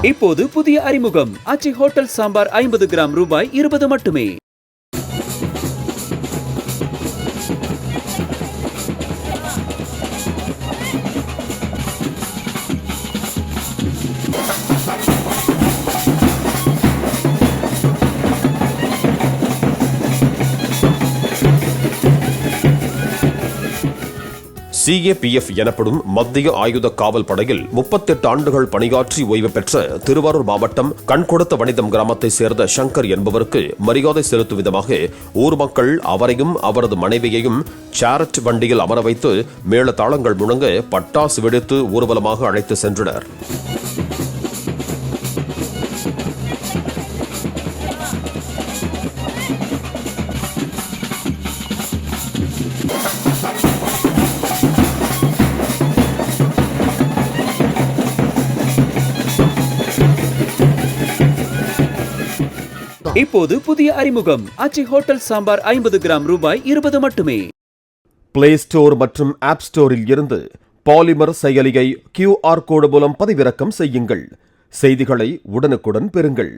இப்போது புதிய அறிமுகம் ஆச்சி ஹோட்டல் சாம்பார் 50 கிராம் ரூபாய் 20 மட்டுமே. CAPF எனப்படும் மத்திய ஆயுத காவல் படையில் 38 ஆண்டுகள் பணியாற்றி ஓய்வு பெற்ற திருவாரூர் மாவட்டம் கண்கொடுத்த வனிதம் கிராமத்தை சேர்ந்த சங்கர் என்பவருக்கு மரியாதை செலுத்தும் விதமாக ஊர் மக்கள் அவரையும் அவரது மனைவியையும் சேரட் வண்டியில் அமர வைத்து மேளதாளங்கள் முழங்க பட்டாசு வெடித்து ஊர்வலமாக அழைத்து சென்றனர். இப்போது புதிய அறிமுகம் ஆச்சி ஹோட்டல் சாம்பார் 50 கிராம் ரூபாய் 20 மட்டுமே. பிளே ஸ்டோர் மற்றும் ஆப் ஸ்டோரில் இருந்து பாலிமர் செயலியை QR கோடு மூலம் பதிவிறக்கம் செய்யுங்கள். செய்திகளை உடனுக்குடன் பெறுங்கள்.